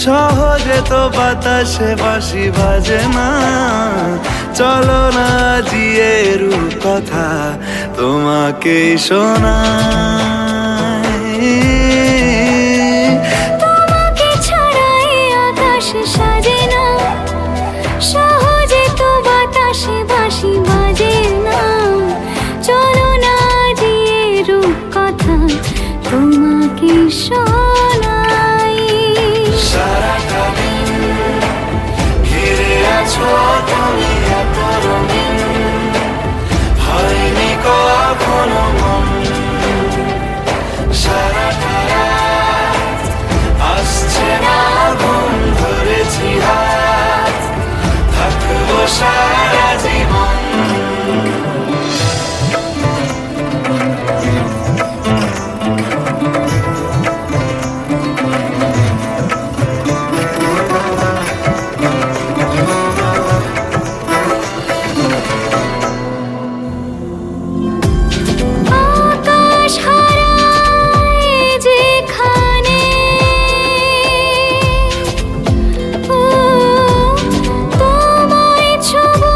সহজে তো বাতাসে বাঁশি বাজে না। চলো না জিয়ে রূপকথা তোমাকেই শোনাই। তোমাকে ছাড়া এই আকাশ সাজে না, সহজে তো বাতাসে বাঁশি বাজে না। চলো না জিয়ে রূপকথা তোমাকে শোনাই। সারাটা দিন ঘিরে আছো তুমি এত রঙিন, হয়নি কখনো মন। সারাটা রাত আসছে না ঘুম, ধরেছি হাত, থাকবো সারা জীবন। আকাশ হারায় যেখানে, ও তোমায় ছোঁবো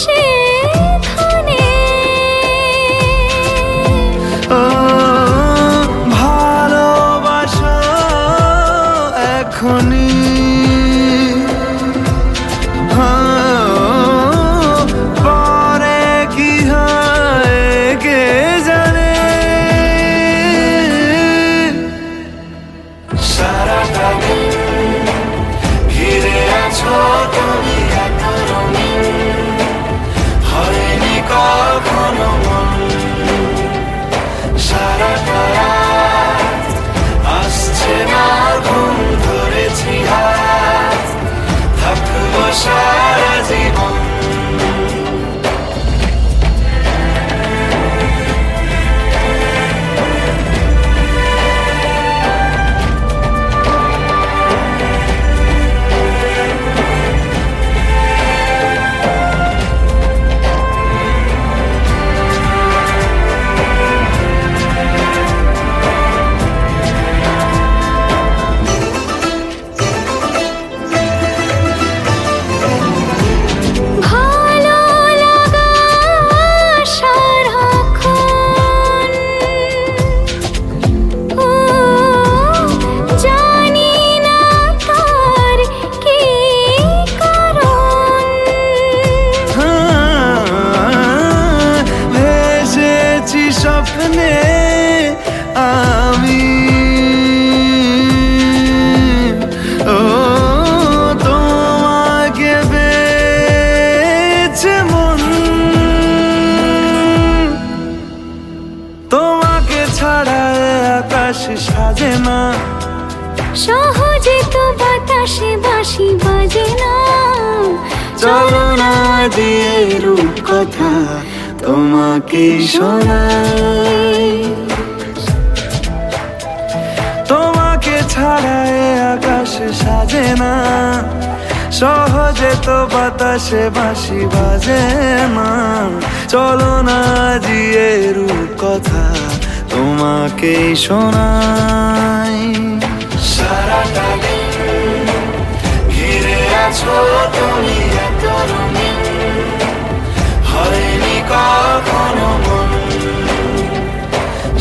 সেখানে। ও ভালোবাসো এখনই, পরে কি হয় কে জানে। সারাটা দিন ঘিরে আছো তুমি এত রঙিন, হয়নি কখনো মন। সারাটা রাত আসছে না ঘুম, ধরেছি হাত, থাকবো সারা জীবন। ভালো লাগা সারাক্ষণ, ও জানি না তার কি কারণ। ভেসেছি স্বপ্নে আমি, ও তোমাকে পেয়েছে মন। তোমাকে ছাড়া এ আকাশ সাজে না, সহজে তো বাতাসে বাঁশি বাজে না। চলো না দিয়ে রূপকথা তোমাকে শোনাই। তোমাকে ছাড়া এ আকাশ সাজে না, সহজে তো বাতাসে বাঁশি বাজে না। চলো না দিয়ে রূপকথা তোমাকে শোনাই। সারাটা দিন ঘিরে আছো তুমি এত রঙিন, হয়নি কখনো মন।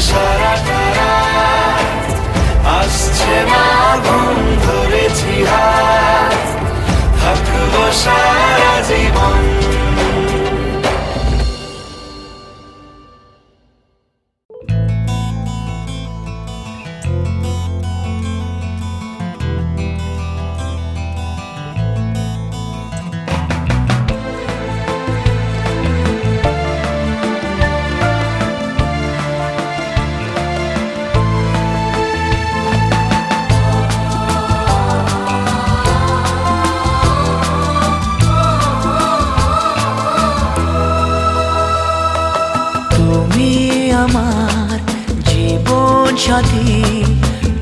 সারাটা রাত আসছে না ঘুম, ধরেছি হাত, থাকবো সারা জীবন। আমার জীবন সাথী,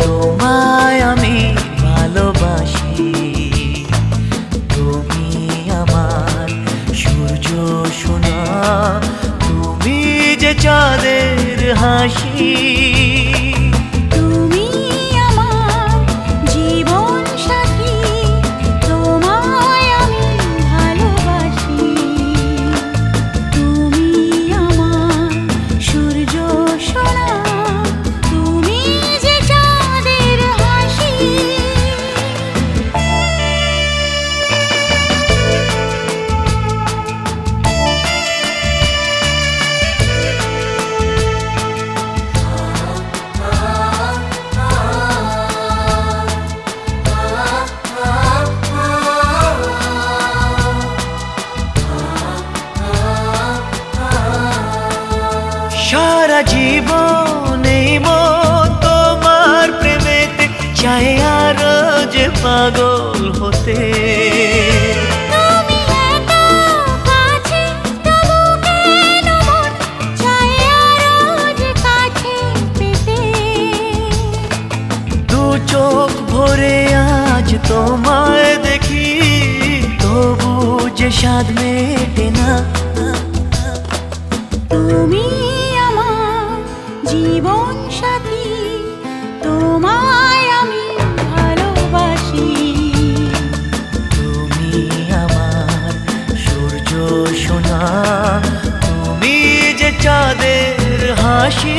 তোমায় আমি ভালোবাসি। তুমি আমার সূর্য সোনা, তুমি যে চাঁদের হাসি। তুমি আমার জীবন জীবন এই মন তোমার প্রেমেতে চাই আরো যে পাগল হতে। তুমি এত কাছে তবু কেন মন চায় আরো যে কাছে পেতে। দু চোখ ভরে আজ তোমায় দেখি, তবু যে স্বাদ মেটে না। তুমি আমার জীবন সাথী, তোমায় আমি ভালোবাসি। তুমি আমার সূর্য সোনা, তুমি যে চাঁদের হাসি।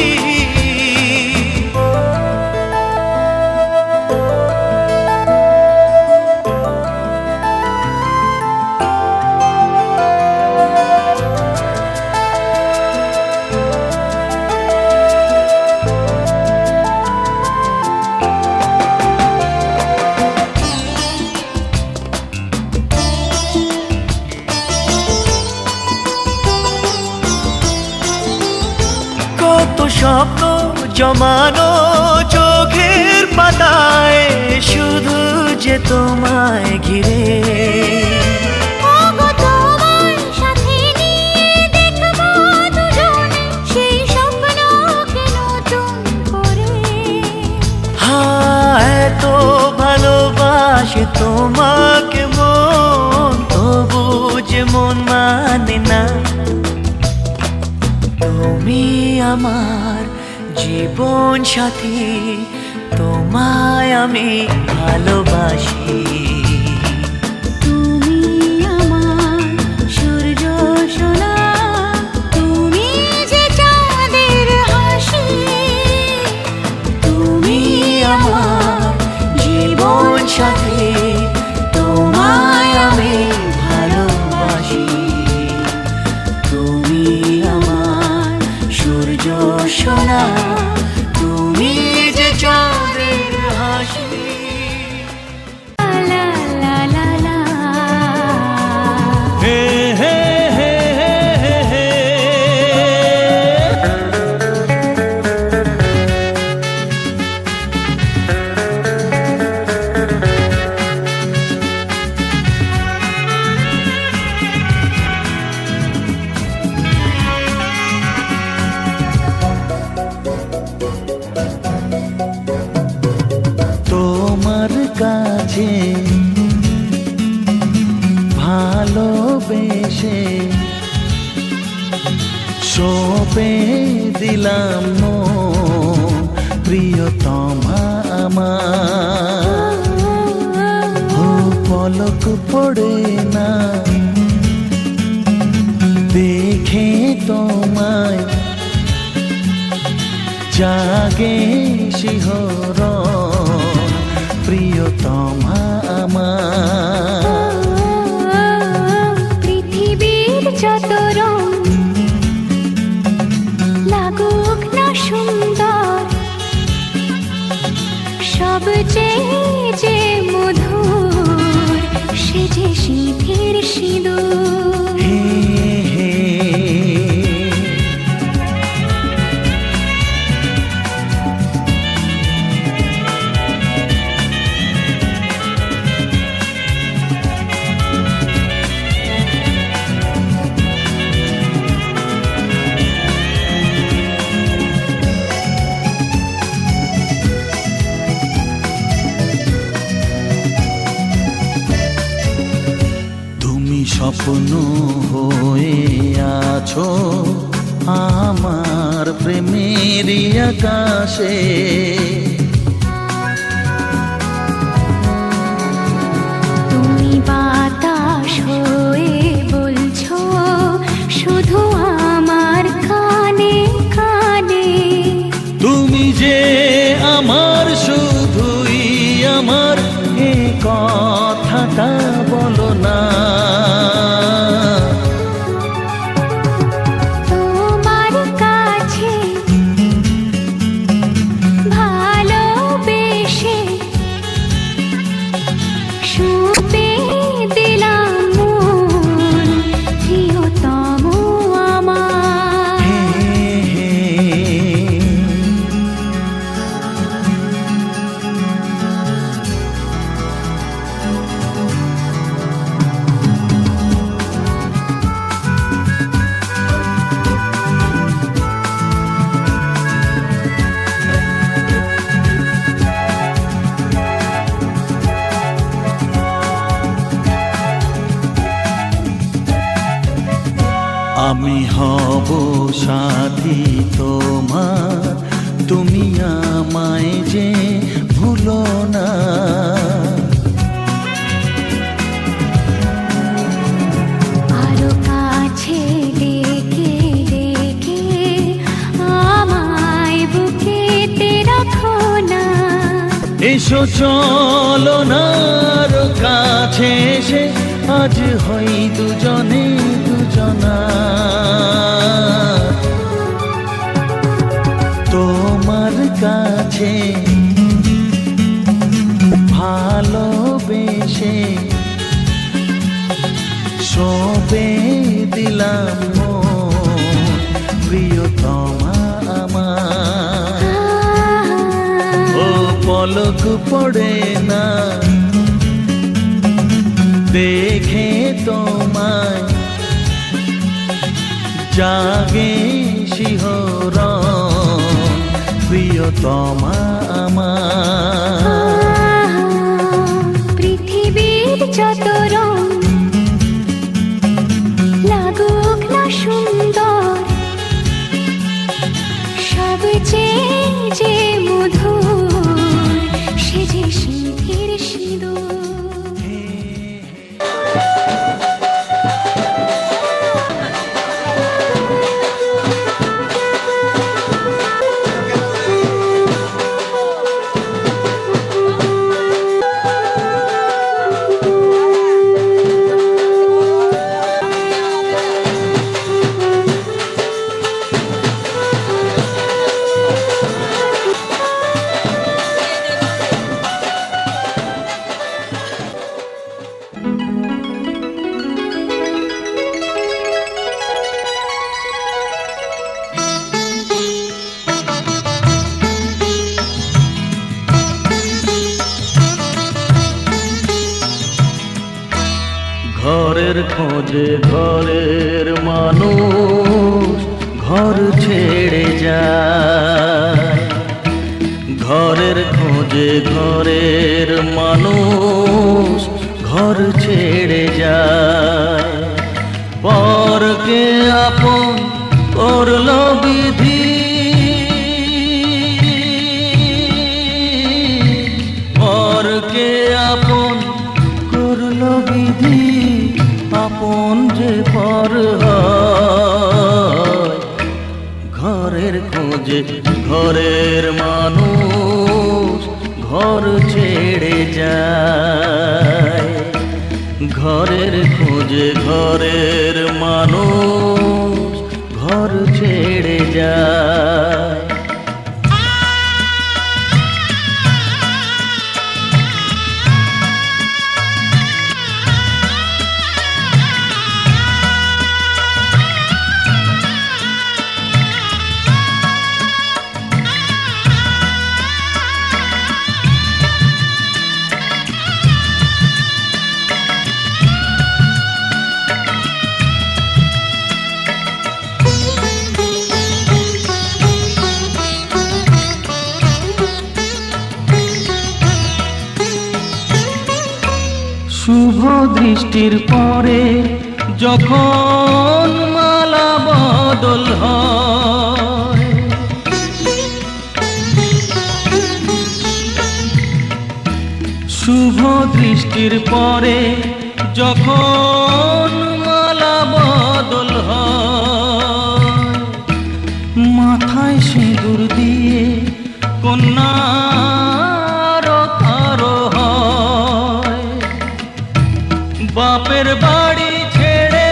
কত স্বপ্ন জমানো চোখের পাতায়, শুধু যে তোমায় ঘিরে। ওগো তোমার সাথে নিয়ে দেখবো দুজনে সেই স্বপ্নকে নতুন করে। হায় এত ভালোবাসে তোমাকে মন, তবু যে মন মানে না। তুমি আমার জীবন সাথী, তোমায় আমি ভালোবাসি। তুমি আমার সূর্য সোনা, তুমি যে চাঁদের হাসি। তুমি আমার জীবন সাথী, তোমায় আমি ভালোবাসি। তুমি আমার সূর্য সোনা, তুমি যে চাঁদের হাসি। লা লা লা লা। হে হে হে হে হে হে। তোমার কাছে ভালোবেসে সঁপে দিলাম মন, প্রিয়তমা আমার। ও পলক পড়ে না দেখে তোমায়, জাগে শিহরণ, প্রিয়তমা আমার। পৃথিবীর যত রং লাগুক না সুন্দর, সবচেয়ে যে মধুর সে যে সিঁথির সিঁদুর। হে হে স্বপ্ন হয়ে আছো আমার প্রেমের আকাশে। তুমি বাতাস হয়ে বলছো শুধু আমার কানে কানে। তুমি যে আমার শুধুই আমার, এ কথাটা বলো না। তোমার কাছে ভালোবেসে সঁপে আমি হব সাথী তোমার, তুমি আমায় যে ভুলো না। আরো কাছে ডেকে ডেকে আমায় বুকেতে রাখো না। এসো চলো না আরো কাছে এসে আজ হই দুজনে দুজনা। তোমার কাছে ভালোবেসে সবে দিলাম মন, প্রিয়তমা আমার। ও পলক পড়ে না দেখে তোমায়, জাগে শিহরণ, প্রিয়তমা আমার। পৃথিবীর যত রং লাগুক না সুন্দর, সবচেয়ে যে মধুর সে যে সিঁথির সিঁদুর। ঘরের খোঁজে ঘরের মানুষ ঘর ছেড়ে যায়, ঘরের খোঁজে ঘরের মানুষ ঘর ছেড়ে যায়। পরকে আপন করলো বিধি, পরকে আপন করলো বিধি, আপন যে পর হয়। ঘরের খোঁজে ঘরের মানুষ ঘর ছেড়ে যায়, ঘরের খোঁজে ঘরের মানুষ ঘর ছেড়ে যায়। শুভ দৃষ্টির পরে যখন মালা বদল হয়, শুভ দৃষ্টির পরে যখন মালা বদল হয়, মাথায় সিঁদুর দিয়ে কন্যার আরো হয়। বাপের বাড়ি ছেড়ে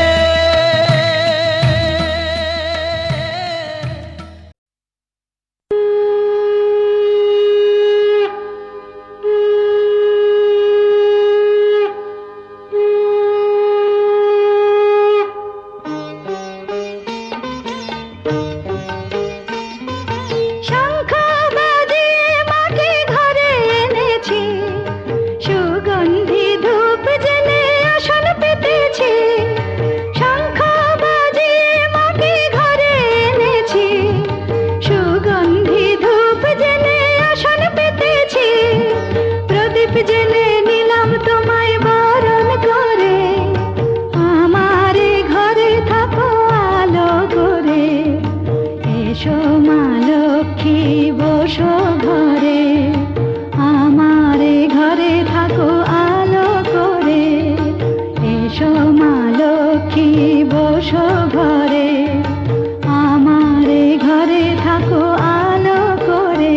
লক্ষ্মী বসো ঘরে, আমারে ঘরে থাকো আলো করে।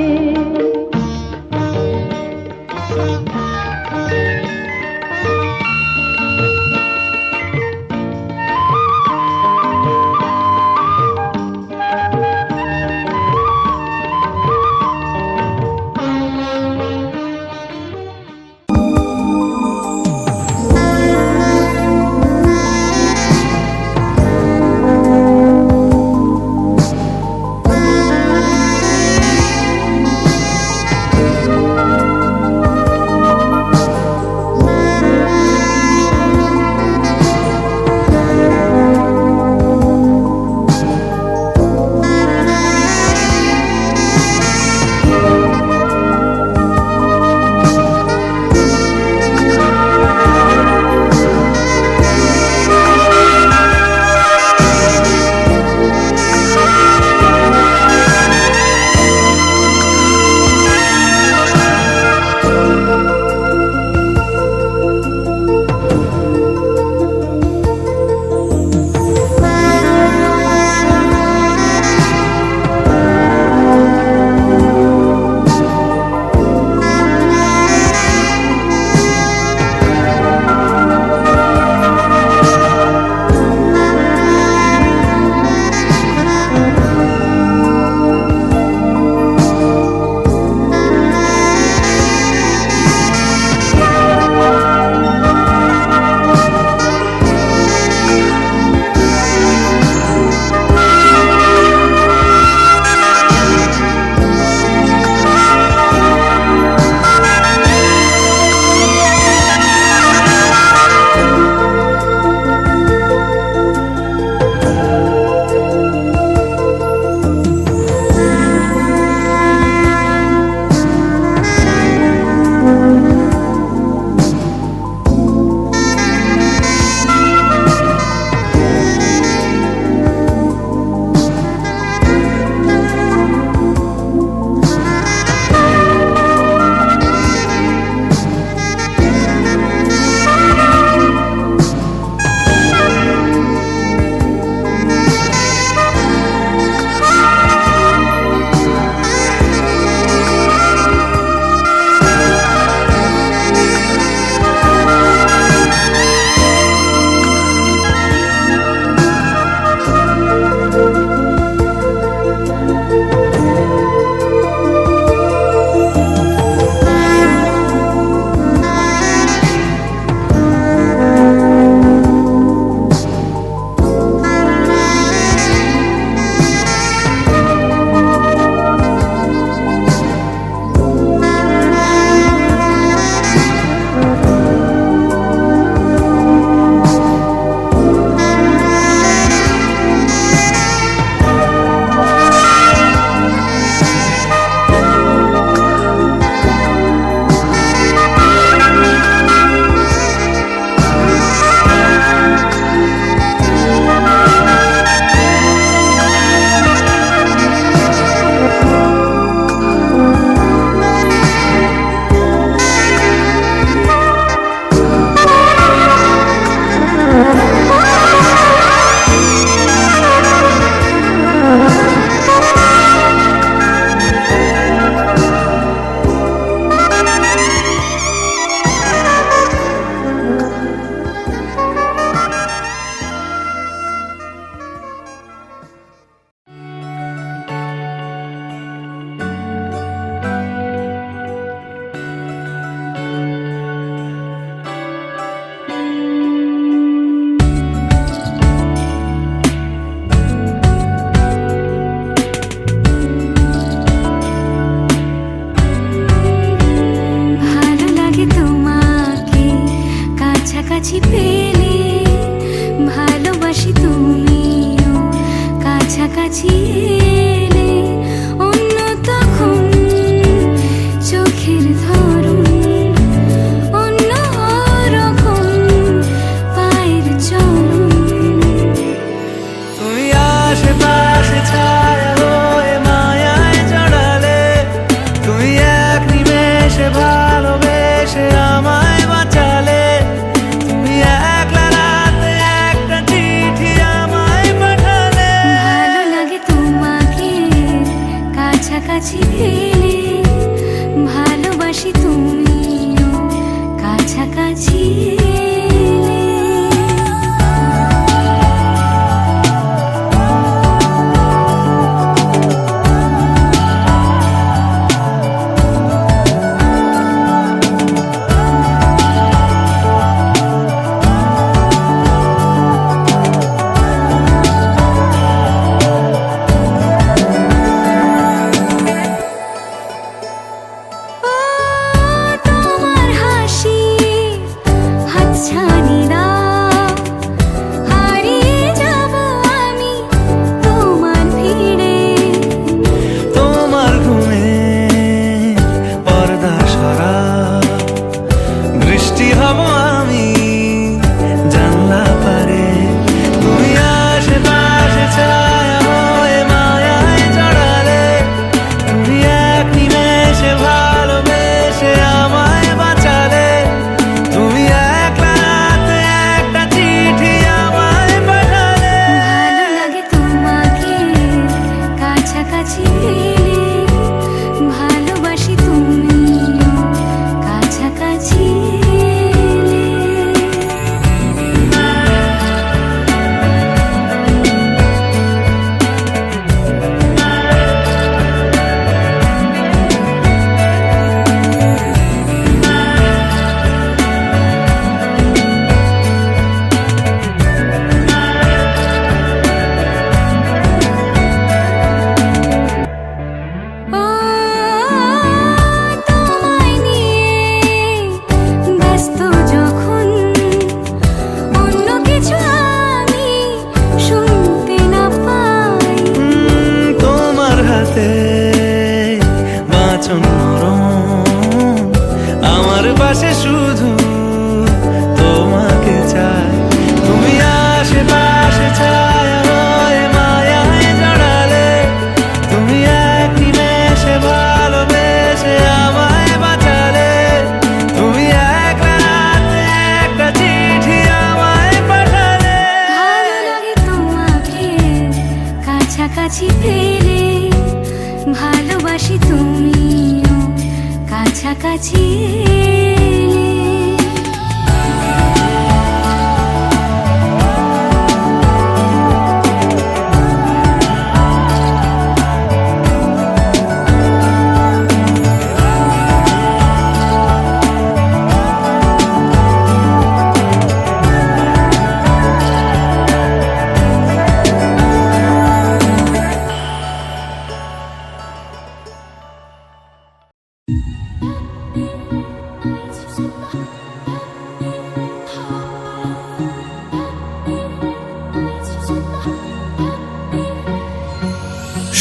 সাজিয়ে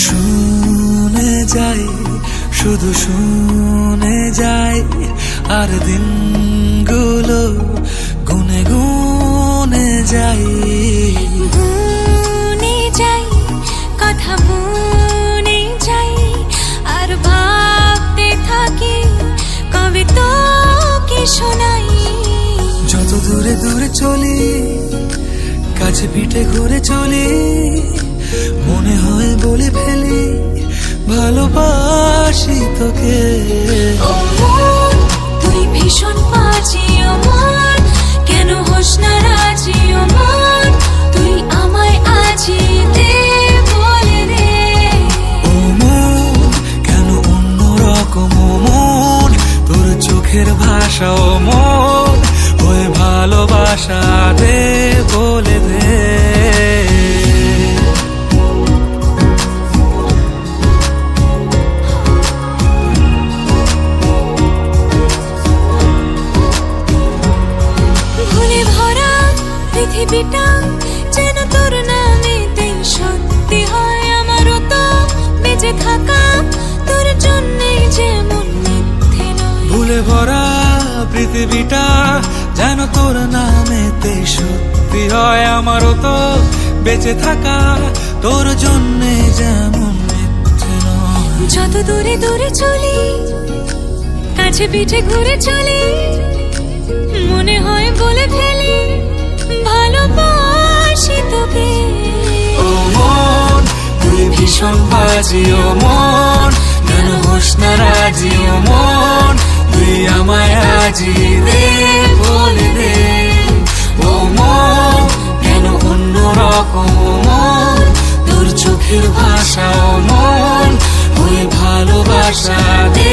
শুনে যাই, শুধু শুনে যাই, আর দিনগুলো গুনে গুনে যাই। গুনে যাই, কথা মনে যাই, আর ভাবতে থাকি কবে তোকে শোনাই। যত দূরে দূরে চলি, কাছে পিঠে ঘুরে চলি, মনে হয় বলে ফেলি ভালোবাসি তোকে। ও মন, তুই ভীষণ বাজি, ও মন, কেন হোস না রাজি, ও মন, তুই আমায় আজি দে বলে দে। ও মন, কেন অন্য রকম, ও মন, তোর চোখের ভাষা, ও মন, ওই ভালোবাসা দে বলে দে। ভুলে ভরা পৃথিবীটা যেন তোর নামেতেই সত্যি হয়, আমারও তো বেঁচে থাকা তোর জন্যই যেমন মিথ্যে নয়। ভুলে ভরা পৃথিবীটা যেন তোর নামেতে সত্যি হয়, আমারও তো বেঁচে থাকা তোর জন্যে যেমন মিথ্যে নয়। যত দূরে দূরে চলি, কাছে পিঠে ঘুরে চলি, মনে হয় বলে ফেলি ভালোবাসি তোকে। ও মন, তুই ভীষণ বাজি, ও মন, কেন হোস না রাজি, ও মন, তুই আমায় আজি দে বলে দে। ও মন, কেন অন্য রকম, ও মন, তোর চোখের ভাষা, ও মন, ওই ভালোবাসা দে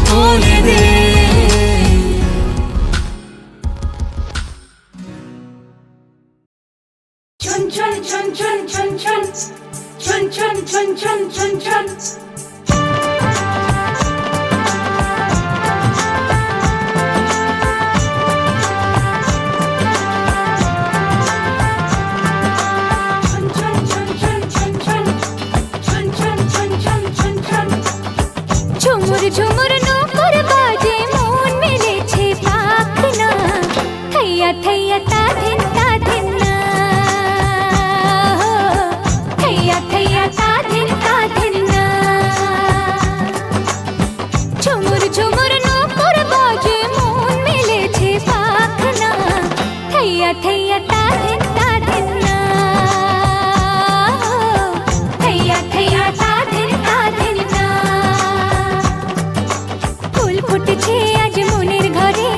বলে দে। চুন চুন চুন চুন চুন চুন চুন চুন চুন চুন চুন চুন। ঝুমুর ঝুমুর নৌকর বাজে, মন মেলেছে পাখনা, থৈয়া থৈয়া তা ধিন না, থৈয়া থৈয়া তা ধিন না। ঝুমুর ঝুমুর নৌকর বাজে, মন মেলেছে পাখনা, থৈয়া থৈয়া তা ধিন না, থৈয়া থৈয়া তা ধিন না। ফুল ফুটেছে আজ মনের ঘরে,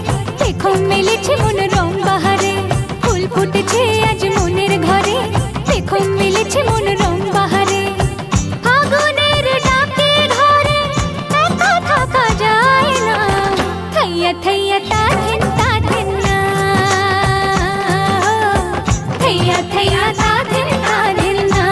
দেখো মেলেছে মন রং বাহারে। ফুল ফুটেছে আজ মনের ঘরে, দেখো মেলেছে মন রং বাহারে। আগুনের ডাকে ঘরে একা থাকা যায় না, থৈয়া থৈয়া তা ধিন না, থৈয়া থৈয়া তা ধিন না।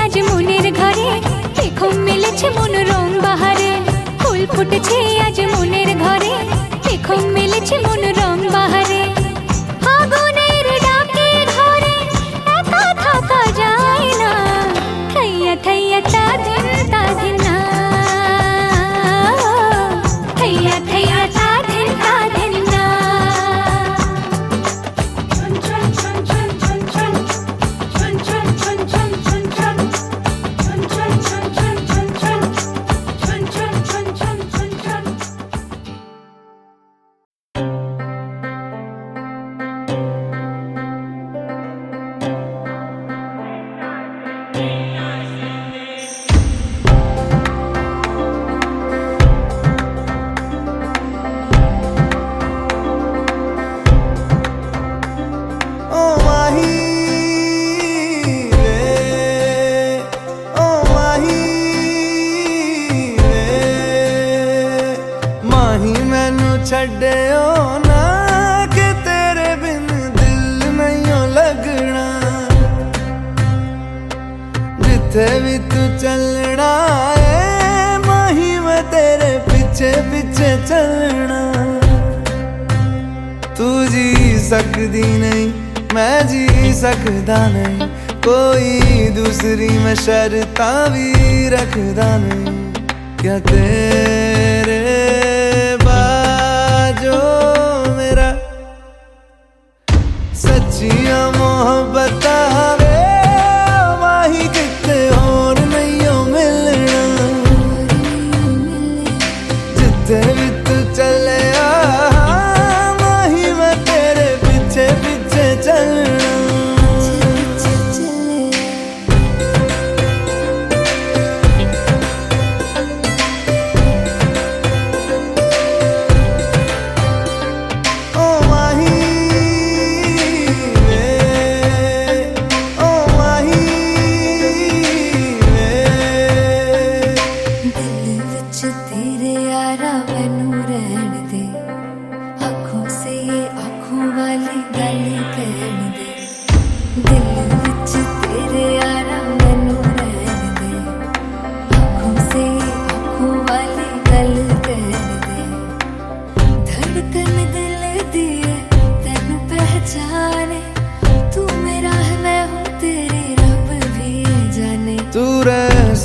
আজ মনের ঘরে দেখো মিলেছে মন রং বাহারে ফুল ফুটেছে আজ মনের ঘরে দেখো মিলেছে মন রং বাহারে ফাগুনের ডাকে ঘরে একা থাকা যায় না থাইয়া থাইয়া তা দিন না থাইয়া থাইয়া তা দিন না ਛੱਡਿਓ ਨਾ ਕਿ ਤੇਰੇ ਬਿਨ ਦਿਲ ਨਹੀਂ ਲੱਗਣਾ ਜਿੱਥੇ ਵੀ ਤੂੰ ਚੱਲਣਾ ਏ ਮਾਹੀ ਮੈਂ ਤੇਰੇ ਪਿੱਛੇ ਪਿੱਛੇ ਚੱਲਣਾ ਤੂੰ ਜੀ ਸਕਦੀ ਨਹੀਂ ਮੈਂ ਜੀ ਸਕਦਾ ਨਹੀਂ ਕੋਈ ਦੂਸਰੀ ਮੈਂ ਸ਼ਰਤਾਂ ਵੀ ਰੱਖਦਾ ਨਹੀਂ क्या तेरे बाजो मेरा सच्चियां मोहब्बत वे माही किते और नहीं मिलना जिथे भी तू चले माही मैं तेरे पीछे पीछे चलना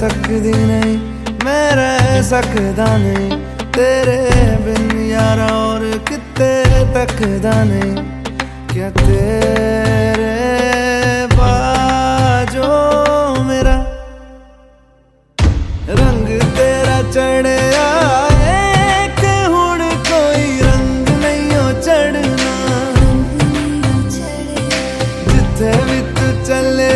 सकदी नहीं मैं रह सकदा नहीं तेरे बिन यारा और किते तकदा नहीं क्या तेरे बाजो मेरा रंग तेरा चढ़िया कि हुण कोई रंग नहीं चढ़ना जिथे भी तू चले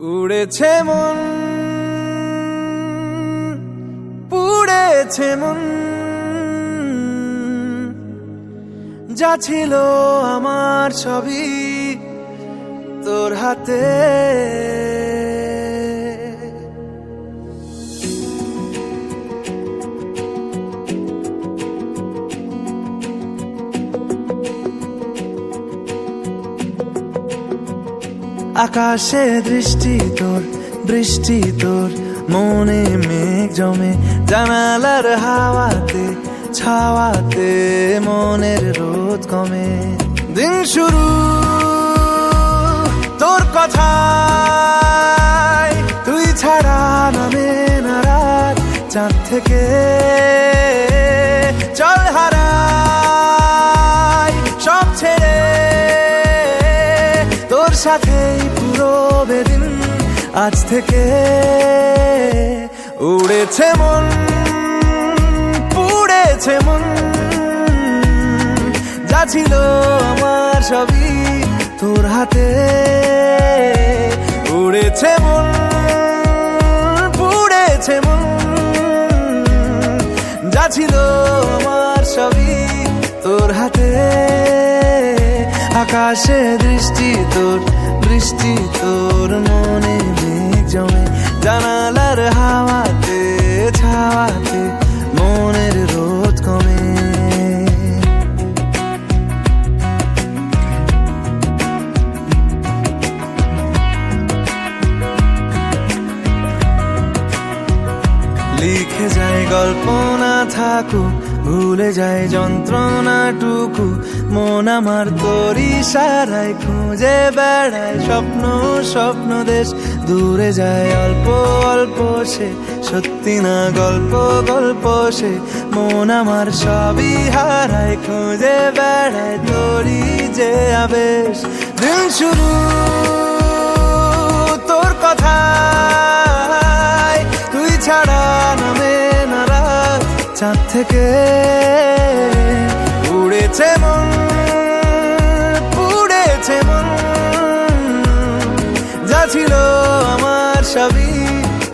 উড়েছে মন পুড়েছে মন যা ছিল আমার সবই তোর হাতে আকাশে দৃষ্টি তোর বৃষ্টি তোর মনে মেঘ জমে জানালার হাওয়াতে ছাওয়াতে মনের রোদ কমে দিন শুরু তোর কথায় তুই ছাড়া নামে না রাত চাঁদ থেকে চল হারাই সব ছেড়ে তোর সাথেই পুরো বেদিন আজ থেকে উড়েছে মন পুড়েছে মন যা ছিল আমার সবই তোর হাতে উড়েছে মন পুড়েছে মন যা ছিল আমার সবই তোর হাতে আকাশে দৃষ্টি তোর বৃষ্টি তোর মনে মেঘ জমে জানালার হাওয়াতে ছাওয়াতে মনের রোদ কমে লিখে যায় গল্প না থাকুক ভুলে যায় যন্ত্রণাটুকু মন আমার তোর ইশারায় খুঁজে বেড়ায় স্বপ্ন স্বপ্ন দেশ দূরে যায় অল্প অল্প সে সত্যি না গল্প গল্প সে মন আমার সবই হারায় খুঁজে বেড়ায় তোরই যে আবেশ দিন শুরু তোর কথায় তুই ছাড়া নামে না রাত চাঁদ থেকে উড়েছে মন পুড়েছে মন যা ছিল আমার সবই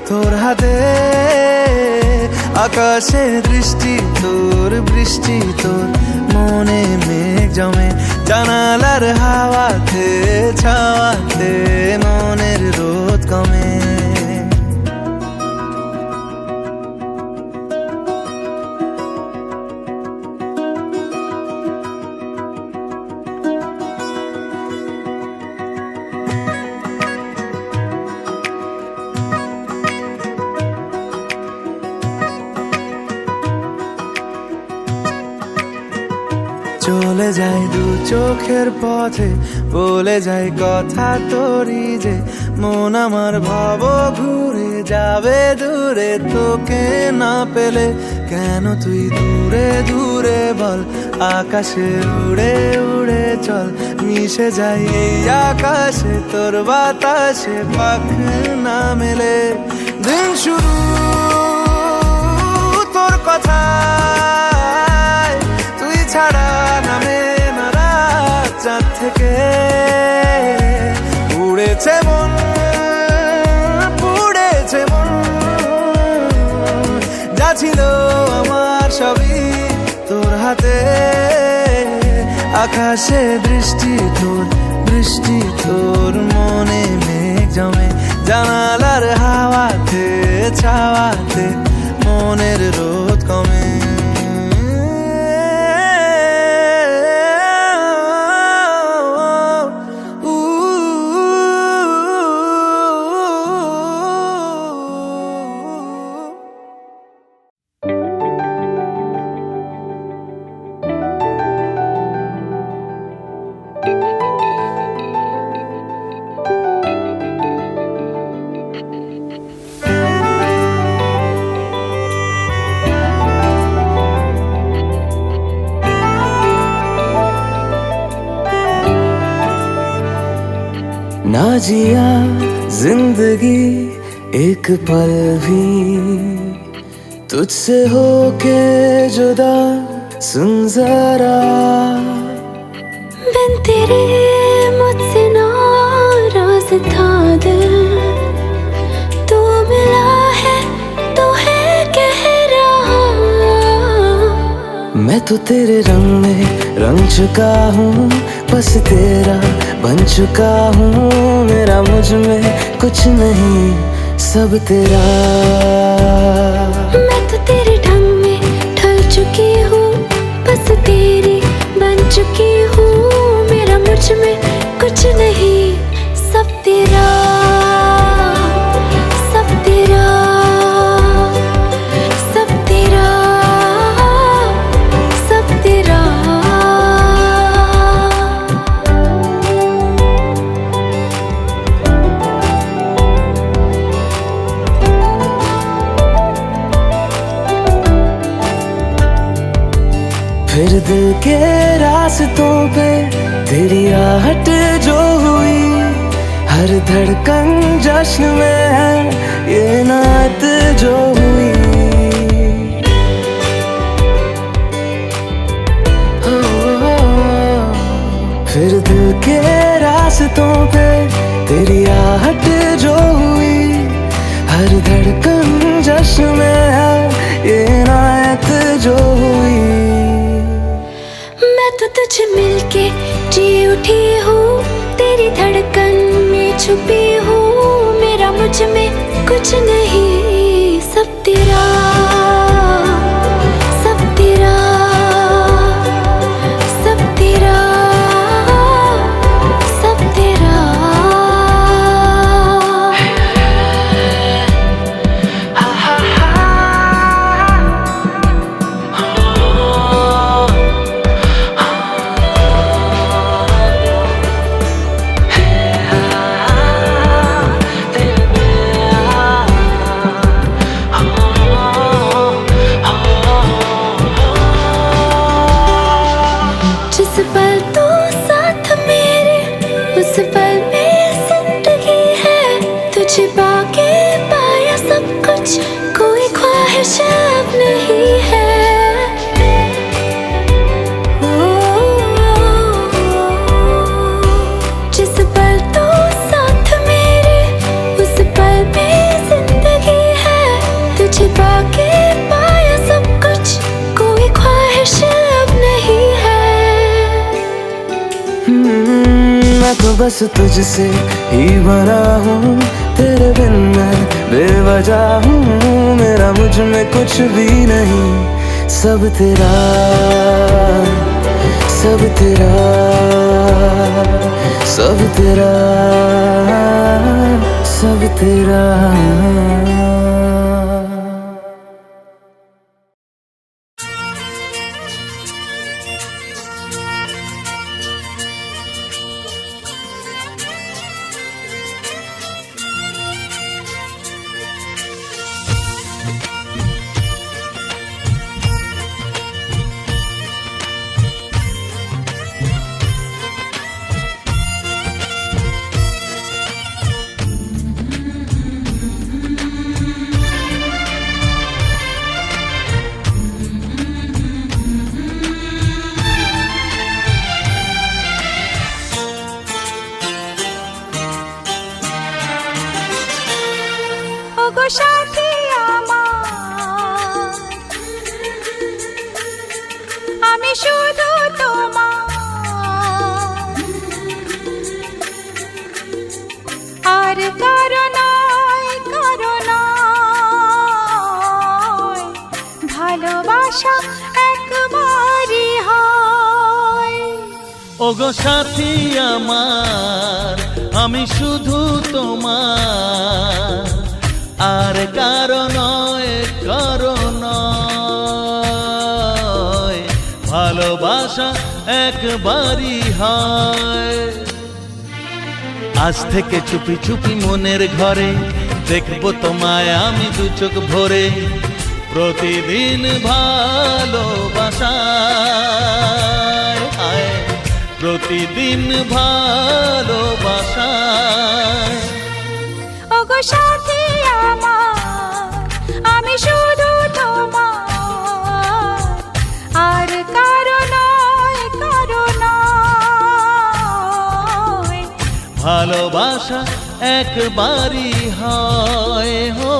তোর হাতে আকাশে দৃষ্টি তোর বৃষ্টি তোর মনে মেঘ জমে জানালার হাওয়াতে ছাওয়াতে মনের রোদ কমে চলে যায় দু চোখের পথে বলে যায় কথা তোরই যে মন আমার ভাব ঘুরে যাবে দূরে তোকে না পেলে কেন তুই দূরে দূরে বল আকাশে উড়ে উড়ে চল মিশে যাই এই আকাশে তোর বাতাসে পাখ না মেলে দিন শুরু তোর কথা তুই ছাড়া নামে না রাত চাঁদ থেকে উড়েছে মন পুড়েছে মন যা ছিল আমার সবই তোর হাতে আকাশে দৃষ্টি তোর বৃষ্টি তোর মনে মেঘ জমে জানালার হাওয়াতে ছাওয়াতে মনের রোদ কমে ना जिया जिंदगी एक पल भी तुझसे होके जुदा सुन जरा बिन तेरे मुझसे नाराज था दिल तू मिला है तो है कह रहा मैं तो तेरे रंग में रंग चुका हूँ बस तेरा बन चुका हूँ मेरा मुझ में कुछ नहीं सब तेरा मैं तो तेरे ढंग में ढल चुकी हूँ बस तेरी बन चुकी हूँ मेरा मुझ में कुछ नहीं सब तेरा फिर दिल के रास्तों पे तेरी आहट जो हुई, हर धड़कन जश्न में है ये नात जो हुई। फिर दिल के रास्तों पे तेरी आहट जो हुई, हर धड़कन जश्न में है ये नात जो हुई। मैं तो तुझे मिलके जी उठी हूँ, तेरी धड़कन में छुपी हूँ। मेरा मुझ में कुछ नहीं, सब तेरा, सब तेरा, सब तेरा, सब तेरा। जिस पल तू साथ मेरे, उस पल में जिंदगी है। तुझे पाके पाया सब कुछ, कोई ख्वाहिश अब नहीं है। जिस पल तू साथ मेरे, उस पल में जिंदगी है। तुझे पाके पाया सब कुछ, कोई ख्वाहिश अब नहीं है। मैं तो बस तुझसे ही बना हूँ, तेरे बिन मैं बेवजह हूँ। मेरा मुझ में कुछ भी नहीं, सब तेरा, सब तेरा, सब तेरा, सब तेरा। ওগো সাথী আমার, আমি শুধু তোমার, আর কারো নয়, কারো নয়। ভালোবাসা একবারই হয়। ওগো সাথী আমার, আমি শুধু তোমার, আর কারো নয়, কারো নয়। ভালোবাসা একবারই হয়। আজ থেকে চুপি চুপি মনের ঘরে দেখবো তোমায় আমি দু চোখ ভরে। প্রতিদিন ভালোবাসায়, প্রতিদিন ভালোবাসায়। ওগো সাথী আমার, আমি শুধু তোমার, আর কারো নয়, কারো নয়। ভালোবাসা একবারই হয় হো।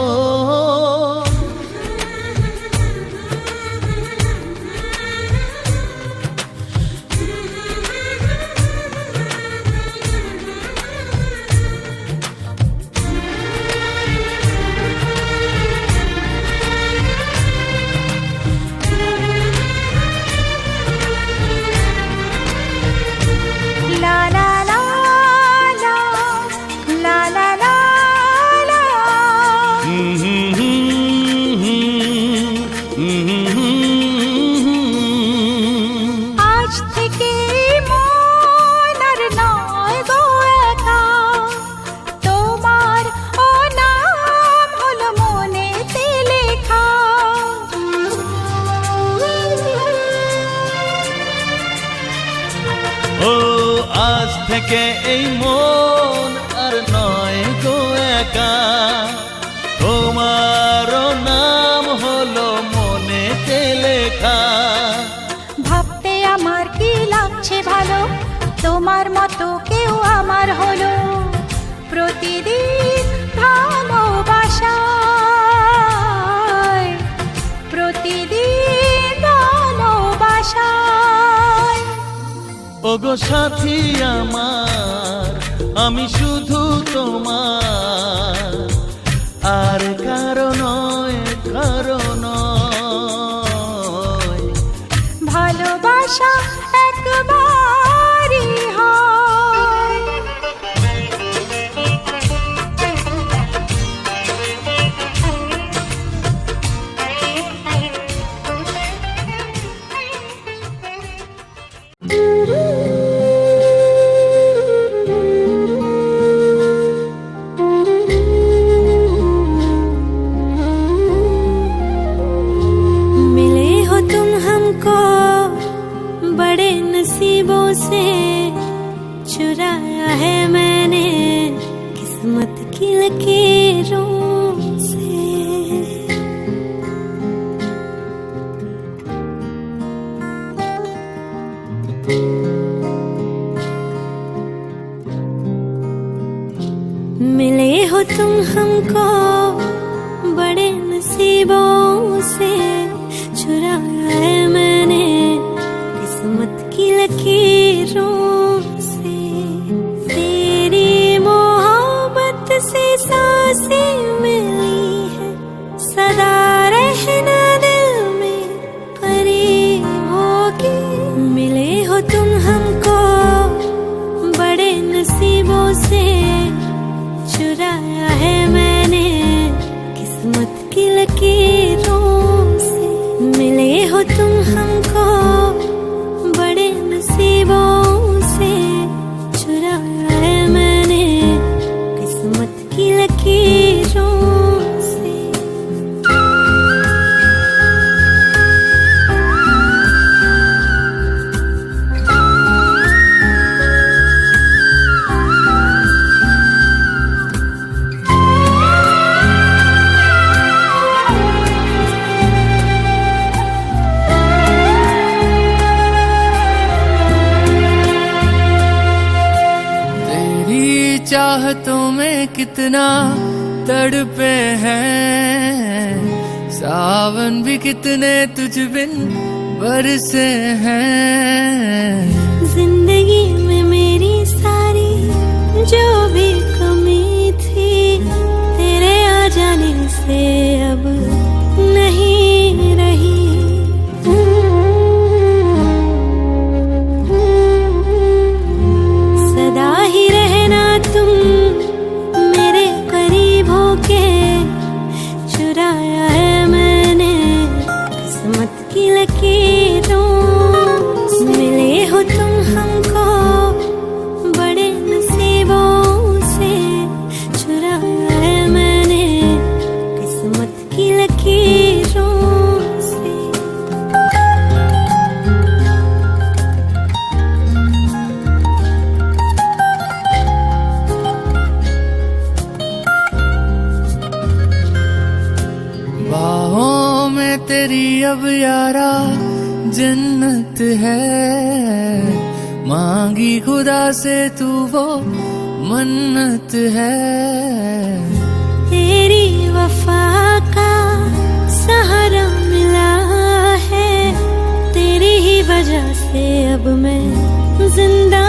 লা লা লা লা, লা লা লা লা। থেকে এই মন আর নয় গো একা, তোমারও নাম হলো মনেতে লেখা। ভাবতে আমার কি লাগছে ভালো, তোমার মতো কেউ আমার হলো। প্রতিদিন ভালোবাসায়, প্রতিদিন ভালোবাসায়। ওগো সাথী আমার, আমি শুধু তোমার, আর কারো নয়, কারো নয়। ভালোবাসা একবারই হয়। मिले हो तुम हमको बड़े नसीबों से, चुराया है मैंने किस्मत की लकीरों से। मिले हो तुम हमको बड़े नसीबों से, चुराया है मैंने किस्मत की लकीरों से। तेरी मोहब्बत से सांसें मिली है, सदा रहना दिल में परी होगी। मिले हो तुम हमको बड़े नसीबों से, चुराया है मैंने किस्मत की लकीरों से। मिले हो तुम हमको बड़े नसीबों से, चुराया है मैंने किस्मत की लकीरों से। चाहतों में कितना तड़पे हैं, सावन भी कितने तुझ बिन बरसे हैं। जिंदगी में मेरी सारी जो भी कमी थी, तेरे आ जाने से अब नहीं रही। सदा ही रहना तुम मेरे करीब होके, चुराया है मैंने किस्मत की लकीरों से। मिले हो तुम हमको बड़े नसीबों से, चुराया है मैंने किस्मत की लकीरों से। बाहों में तेरी अब यारा जन्नत है, मांगी खुदा से तू वो मन्नत है। तेरी वफा का सहारा मिला है, तेरी ही वजह से अब मैं जिंदा